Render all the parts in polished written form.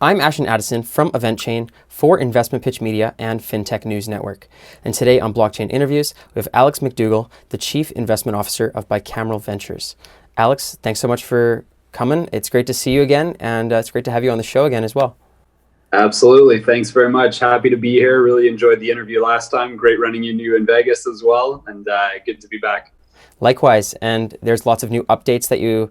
I'm Ashton Addison from EventChain for Investmentpitch Media and FinTech News Network. And today on Blockchain Interviews, we have Alex McDougall, the Chief Investment Officer of Bicameral Ventures. Alex, thanks so much for coming. It's great to see you again, and it's great to have you on the show again as well. Absolutely. Thanks very much. Happy to be here. Really enjoyed the interview last time. Great running into you in Vegas as well, and good to be back. Likewise, and there's lots of new updates that you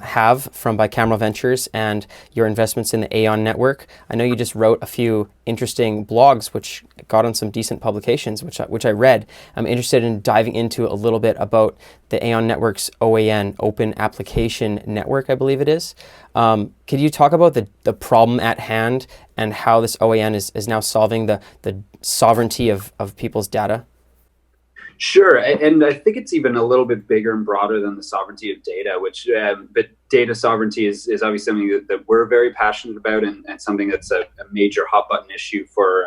have from Bicameral Ventures and your investments in the Aeon network. I know you just wrote a few interesting blogs which got on some decent publications, which I read. I'm interested in diving into a little bit about the Aeon network's OAN, Open Application Network, I believe it is. Could you talk about the problem at hand and how this OAN is now solving the sovereignty of people's data? Sure, and I think it's even a little bit bigger and broader than the sovereignty of data, but data sovereignty is obviously something that we're very passionate about, and something that's a major hot button issue for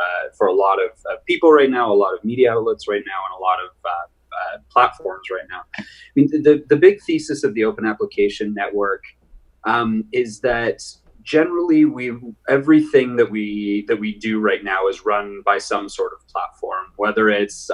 a lot of people right now, a lot of media outlets right now, and a lot of platforms right now. I mean, the big thesis of the Open Application Network is that generally everything that we do right now is run by some sort of platform, whether it's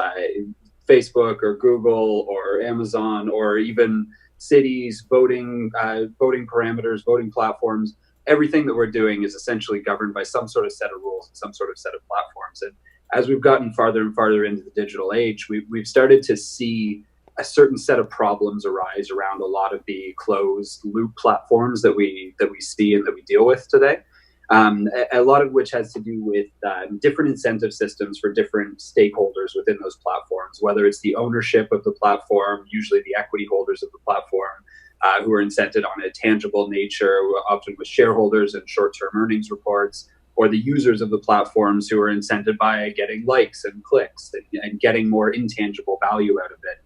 Facebook or Google or Amazon or even cities, voting parameters, voting platforms. Everything that we're doing is essentially governed by some sort of set of rules and some sort of set of platforms. And as we've gotten farther and farther into the digital age, we've started to see a certain set of problems arise around a lot of the closed loop platforms that we see and that we deal with today. A lot of which has to do with different incentive systems for different stakeholders within those platforms, whether it's the ownership of the platform, usually the equity holders of the platform, who are incented on a tangible nature, often with shareholders and short-term earnings reports, or the users of the platforms who are incented by getting likes and clicks and getting more intangible value out of it.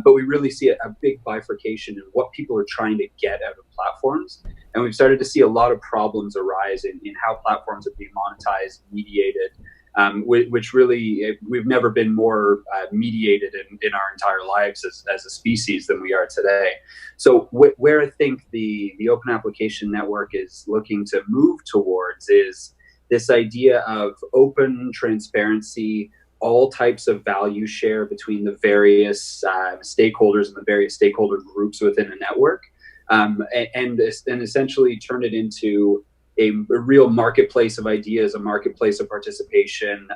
But we really see a big bifurcation in what people are trying to get out of platforms. And we've started to see a lot of problems arise in how platforms are being monetized, mediated, which really, we've never been more mediated in our entire lives as a species than we are today. So where I think the Open Application Network is looking to move towards is this idea of open transparency, all types of value share between the various stakeholders and the various stakeholder groups within a network, and essentially turn it into a real marketplace of ideas, a marketplace of participation,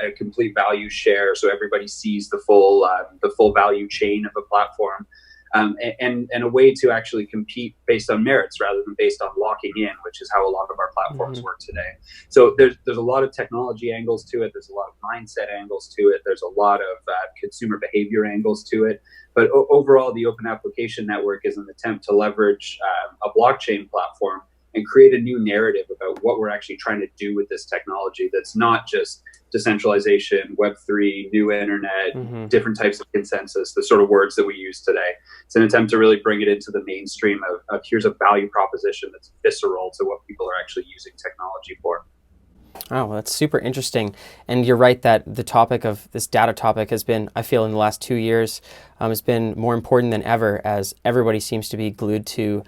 a complete value share, so everybody sees the full value chain of a platform. And a way to actually compete based on merits rather than based on locking in, which is how a lot of our platforms work today. So there's a lot of technology angles to it. There's a lot of mindset angles to it. There's a lot of consumer behavior angles to it. But overall, the Open Application Network is an attempt to leverage a blockchain platform and create a new narrative about what we're actually trying to do with this technology that's not just decentralization, Web3, new internet, different types of consensus, the sort of words that we use today. It's an attempt to really bring it into the mainstream of here's a value proposition that's visceral to what people are actually using technology for. Oh, well, that's super interesting. And you're right that the topic of this data topic has been, I feel in the last 2 years, has been more important than ever, as everybody seems to be glued to,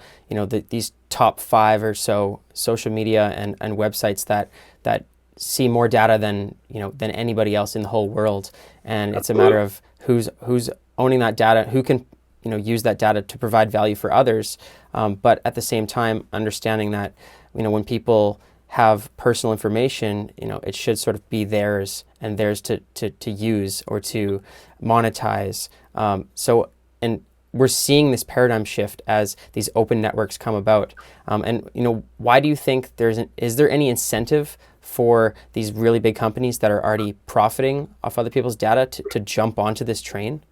these top 5 or so social media and websites that see more data than anybody else in the whole world. And it's a matter of who's owning that data, who can use that data to provide value for others. But at the same time, understanding that when people have personal information, it should sort of be theirs and theirs to use or to monetize. And we're seeing this paradigm shift as these open networks come about. And why do you think is there any incentive for these really big companies that are already profiting off other people's data to jump onto this train?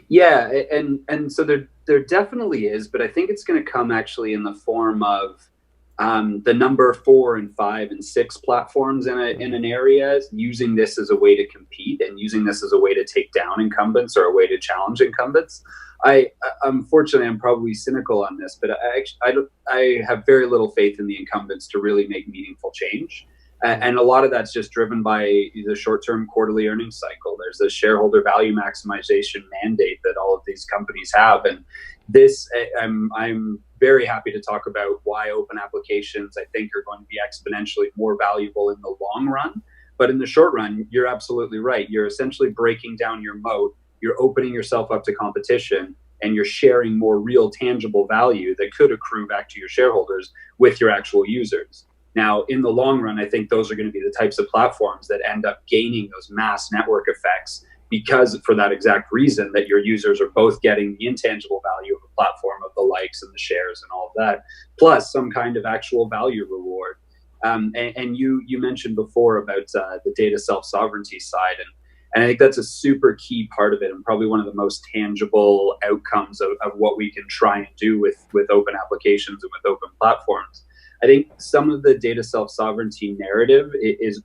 Yeah, and so there definitely is, but I think it's going to come actually in the form of the number 4 and 5 and 6 platforms in an area using this as a way to compete and using this as a way to take down incumbents or a way to challenge incumbents. Unfortunately, I'm probably cynical on this, but I have very little faith in the incumbents to really make meaningful change. And a lot of that's just driven by the short-term quarterly earnings cycle. There's a shareholder value maximization mandate that all of these companies have. And this, I'm very happy to talk about why open applications, I think, are going to be exponentially more valuable in the long run. But in the short run, you're absolutely right. You're essentially breaking down your moat. You're opening yourself up to competition, and you're sharing more real tangible value that could accrue back to your shareholders with your actual users. Now, in the long run, I think those are going to be the types of platforms that end up gaining those mass network effects, because for that exact reason, that your users are both getting the intangible value of a platform, of the likes and the shares and all of that, plus some kind of actual value reward. And you mentioned before about the data self-sovereignty side, and I think that's a super key part of it, and probably one of the most tangible outcomes of what we can try and do with open applications and with open platforms. I think some of the data self-sovereignty narrative is,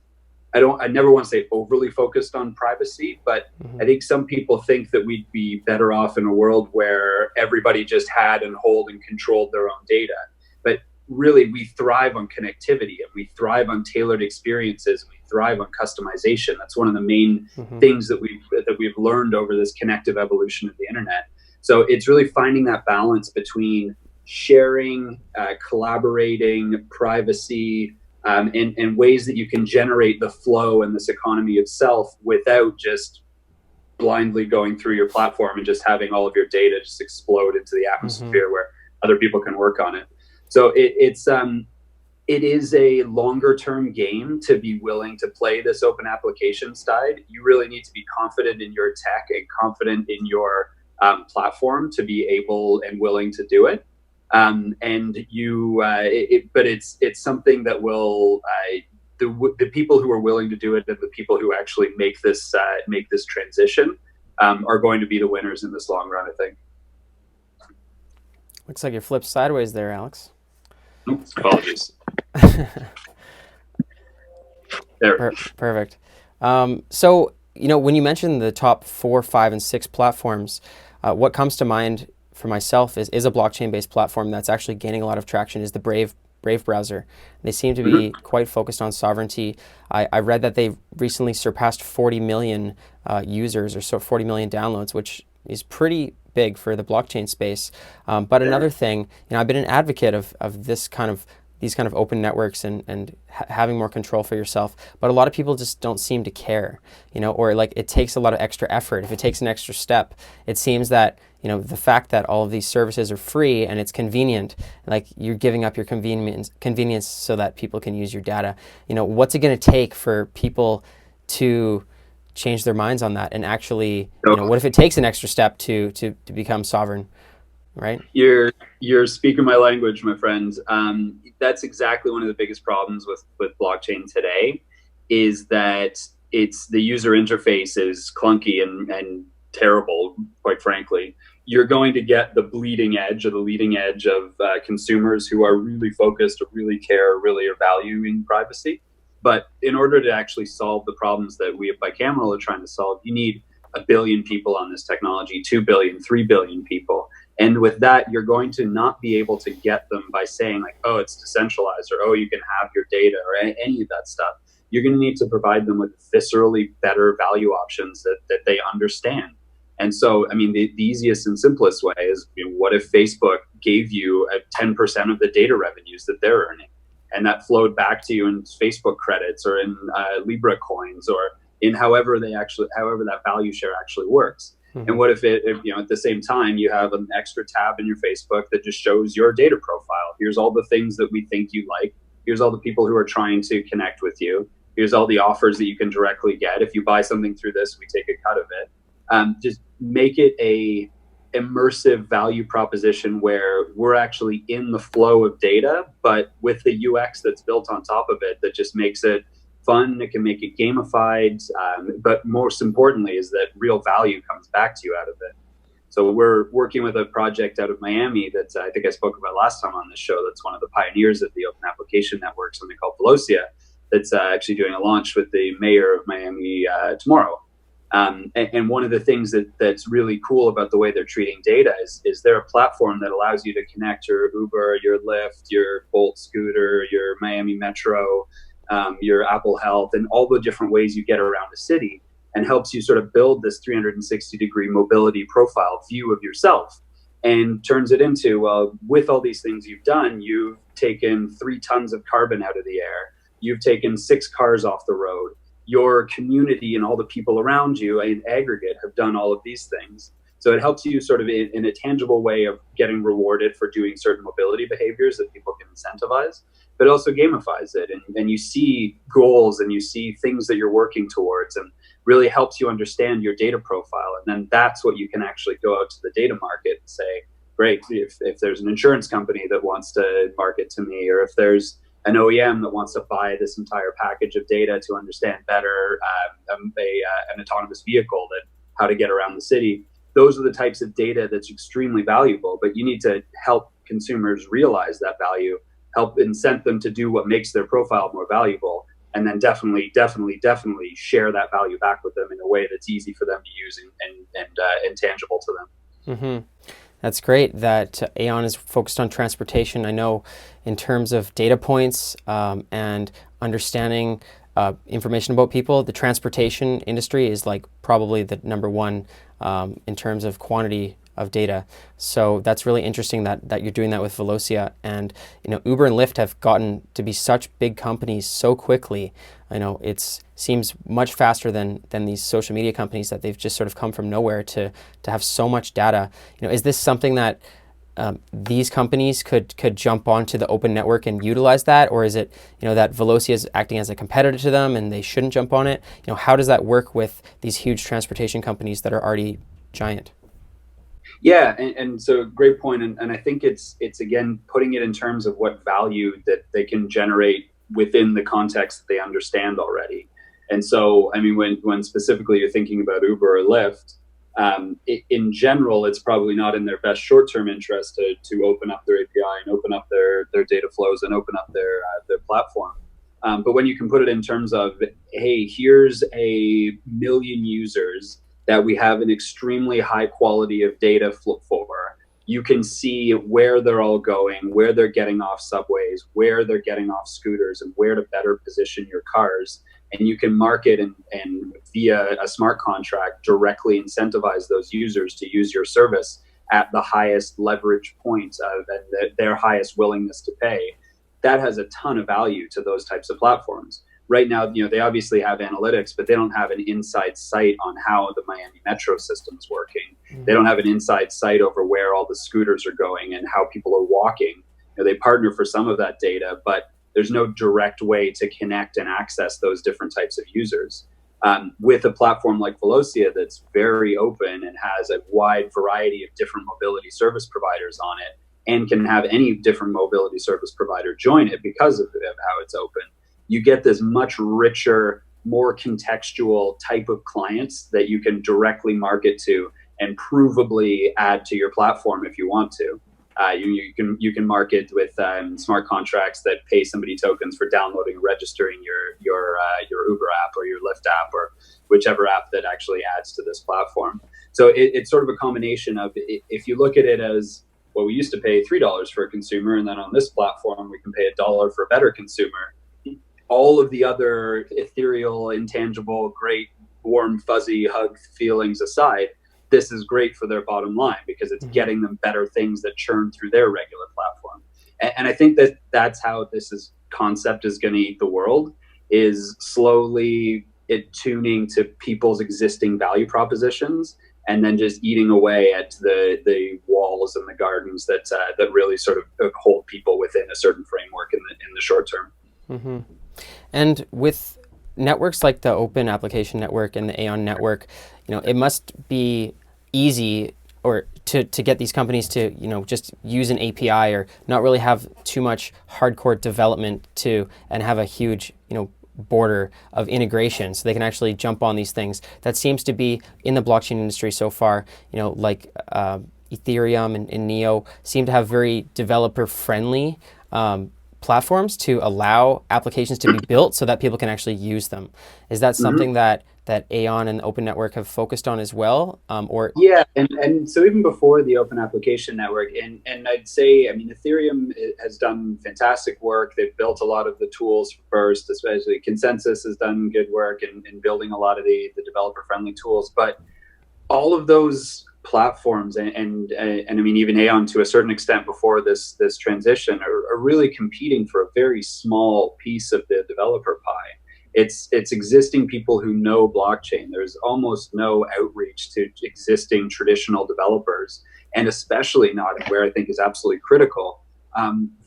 I never want to say overly focused on privacy, but I think some people think that we'd be better off in a world where everybody just had and hold and controlled their own data. But really, we thrive on connectivity, and we thrive on tailored experiences, and we thrive on customization. That's one of the main things that we've learned over this connective evolution of the internet. So it's really finding that balance between sharing, collaborating, privacy, and ways that you can generate the flow and this economy itself without just blindly going through your platform and just having all of your data just explode into the atmosphere where other people can work on it. So it is a longer term game to be willing to play this open application side. You really need to be confident in your tech and confident in your platform to be able and willing to do it. But it's something that will the people who are willing to do it, and the people who actually make this transition are going to be the winners in this long run, I think. Looks like you're flipped sideways there, Alex. Oops, apologies. There. Perfect. So, when you mentioned the top 4, 5, and 6 platforms, what comes to mind for myself is a blockchain-based platform that's actually gaining a lot of traction is the Brave browser. They seem to be quite focused on sovereignty. I read that they recently surpassed 40 million users, or so 40 million downloads, which is pretty big for the blockchain space. But another thing, I've been an advocate of these kind of open networks and having more control for yourself. But a lot of people just don't seem to care, or like it takes a lot of extra effort. If it takes an extra step, it seems that, the fact that all of these services are free and it's convenient, like you're giving up your convenience so that people can use your data. What's it going to take for people to change their minds on that and actually, what if it takes an extra step to become sovereign, right? You're speaking my language, my friend. That's exactly one of the biggest problems with blockchain today, is that the user interface is clunky and terrible, quite frankly. You're going to get the bleeding edge or the leading edge of consumers who are really focused or really care or really are valuing privacy. But in order to actually solve the problems that we at Bicameral are trying to solve, you need 1 billion people on this technology, 2 billion, 3 billion people. And with that, you're going to not be able to get them by saying like, oh, it's decentralized, or oh, you can have your data, or any of that stuff. You're going to need to provide them with viscerally better value options that they understand. And so, the easiest and simplest way is, what if Facebook gave you 10% of the data revenues that they're earning? And that flowed back to you in Facebook credits or in Libra coins, or in however that value share actually works. And what if at the same time you have an extra tab in your Facebook that just shows your data profile? Here's all the things that we think you like. Here's all the people who are trying to connect with you. Here's all the offers that you can directly get. If you buy something through this, we take a cut of it. Just make it a immersive value proposition where we're actually in the flow of data, but with the UX that's built on top of it that just makes it fun. It can make it gamified, but most importantly is that real value comes back to you out of it. So we're working with a project out of Miami that I think I spoke about last time on this show. That's one of the pioneers of the Open Application Network, something called Velocia, that's actually doing a launch with the mayor of Miami tomorrow. And one of the things that's really cool about the way they're treating data is they're a platform that allows you to connect your Uber, your Lyft, your Bolt scooter, your Miami Metro, your Apple Health, and all the different ways you get around a city, and helps you sort of build this 360-degree mobility profile view of yourself. and turns it into, well, with all these things you've done, you've taken 3 tons of carbon out of the air. You've taken 6 cars off the road. Your community and all the people around you in aggregate have done all of these things. So it helps you sort of in a tangible way of getting rewarded for doing certain mobility behaviors that people can incentivize, but also gamifies it. And you see goals and you see things that you're working towards, and really helps you understand your data profile. And then that's what you can actually go out to the data market and say, great, if there's an insurance company that wants to market to me, or if there's an OEM that wants to buy this entire package of data to understand better an autonomous vehicle, that how to get around the city. Those are the types of data that's extremely valuable, but you need to help consumers realize that value, help incent them to do what makes their profile more valuable, and then definitely share that value back with them in a way that's easy for them to use and tangible to them. Mm-hmm. That's great that Aon is focused on transportation. I know in terms of data points and understanding information about people, the transportation industry is like probably the number one in terms of quantity of data. So that's really interesting that you're doing that with Velocia. And Uber and Lyft have gotten to be such big companies so quickly. I know it seems much faster than these social media companies that they've just sort of come from nowhere to have so much data. Is this something that these companies could jump onto the open network and utilize that, or is it that Velocia is acting as a competitor to them and they shouldn't jump on it? How does that work with these huge transportation companies that are already giant? Yeah, and so great point, and I think it's again putting it in terms of what value that they can generate within the context that they understand already. And so, I mean, when specifically you're thinking about Uber or Lyft, in general, it's probably not in their best short-term interest to open up their API and open up their data flows and open up their platform. But when you can put it in terms of, hey, here's 1 million users that we have an extremely high quality of data for, you can see where they're all going, where they're getting off subways, where they're getting off scooters, and where to better position your cars. And you can market and via a smart contract directly incentivize those users to use your service at the highest leverage point and their highest willingness to pay. That has a ton of value to those types of platforms. Right now, they obviously have analytics, but they don't have an inside sight on how the Miami Metro system is working. Mm-hmm. They don't have an inside sight over where all the scooters are going and how people are walking. They partner for some of that data, but there's no direct way to connect and access those different types of users. With a platform like Velocia that's very open and has a wide variety of different mobility service providers on it, and can have any different mobility service provider join it because of how it's open, you get this much richer, more contextual type of clients that you can directly market to and provably add to your platform if you want to. You can market with smart contracts that pay somebody tokens for downloading and registering your Uber app or your Lyft app or whichever app that actually adds to this platform. So it's sort of a combination of, if you look at it as, well, we used to pay $3 for a consumer, and then on this platform we can pay $1 for a better consumer. All of the other ethereal, intangible, great, warm, fuzzy hug feelings aside, this is great for their bottom line because it's getting them better things that churn through their regular platform. And I think that's how this concept is going to eat the world, is slowly tuning to people's existing value propositions and then just eating away at the walls and the gardens that really sort of hold people within a certain framework in the short term. Mm-hmm. And with networks like the Open Application Network and the Aon Network, it must be easy or to get these companies to just use an API or not really have too much hardcore development and have a huge border of integration so they can actually jump on these things. That seems to be in the blockchain industry so far. Like Ethereum and Neo seem to have very developer friendly platforms to allow applications to be built so that people can actually use them. Is that something that Aon and the Open Network have focused on as well? Yeah, and so even before the Open Application Network, and I'd say, Ethereum has done fantastic work. They've built a lot of the tools first, especially Consensus has done good work in building a lot of the developer-friendly tools. But all of those platforms and I mean even Aon to a certain extent before this transition are really competing for a very small piece of the developer pie. It's existing people who know blockchain. There's almost no outreach to existing traditional developers, and especially not where I think is absolutely critical,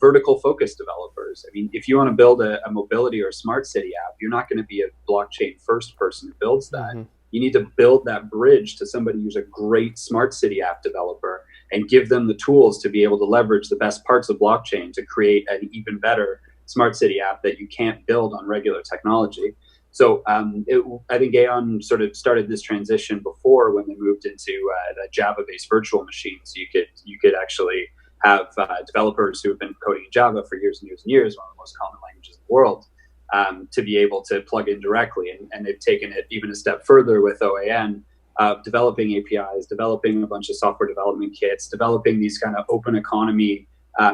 vertical focused developers. I mean, if you want to build a mobility or a smart city app, you're not going to be a blockchain first person who builds that. Mm-hmm. You need to build that bridge to somebody who's a great smart city app developer and give them the tools to be able to leverage the best parts of blockchain to create an even better smart city app that you can't build on regular technology. So I think Aon sort of started this transition before when they moved into a Java-based virtual machine. So you could actually have developers who have been coding in Java for years and years and years, one of the most common languages in the world, to be able to plug in directly. And they've taken it even a step further with OAN, developing APIs, developing a bunch of software development kits, developing these kind of open economy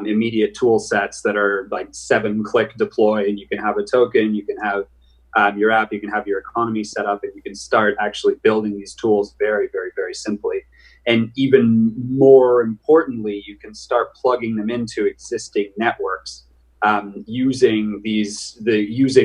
immediate tool sets that are like 7-click deploy, and you can have a token, you can have your app, you can have your economy set up, and you can start actually building these tools very, very, very simply. And even more importantly, you can start plugging them into existing networks using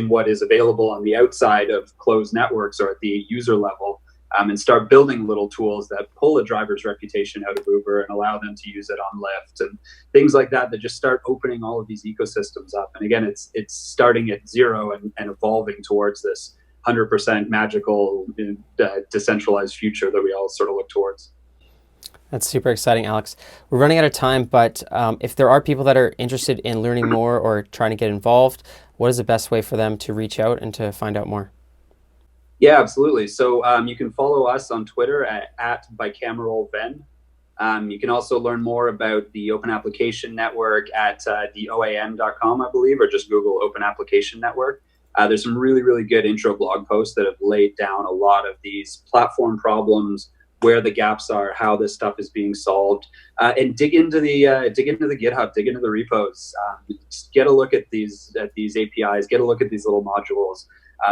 what is available on the outside of closed networks or at the user level, and start building little tools that pull a driver's reputation out of Uber and allow them to use it on Lyft and things like that just start opening all of these ecosystems up. And again, it's starting at zero and evolving towards this 100% magical, decentralized future that we all sort of look towards. That's super exciting, Alex. We're running out of time, but if there are people that are interested in learning more or trying to get involved, what is the best way for them to reach out and to find out more? Yeah, absolutely. So you can follow us on Twitter at Bicameral Ven. You can also learn more about the Open Application Network at theoan.com, I believe, or just Google Open Application Network. There's some really, really good intro blog posts that have laid down a lot of these platform problems, where the gaps are, how this stuff is being solved, and dig into the GitHub, dig into the repos, get a look at these APIs, get a look at these little modules.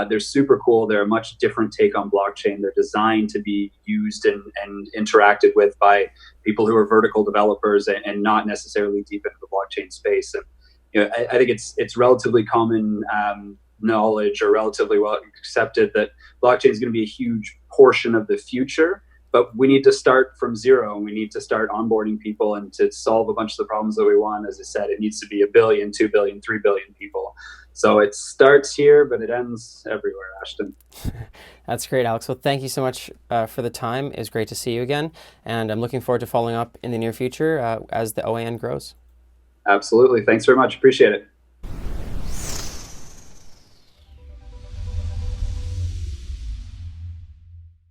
They're super cool. They're a much different take on blockchain. They're designed to be used and interacted with by people who are vertical developers and not necessarily deep into the blockchain space. And I think it's relatively common knowledge, or relatively well accepted, that blockchain is going to be a huge portion of the future. But we need to start from zero, and we need to start onboarding people, and to solve a bunch of the problems that we want. As I said, it needs to be 1 billion, 2 billion, 3 billion people. So it starts here, but it ends everywhere, Ashton. That's great, Alex. Well, thank you so much for the time. It was great to see you again. And I'm looking forward to following up in the near future as the OAN grows. Absolutely. Thanks very much. Appreciate it.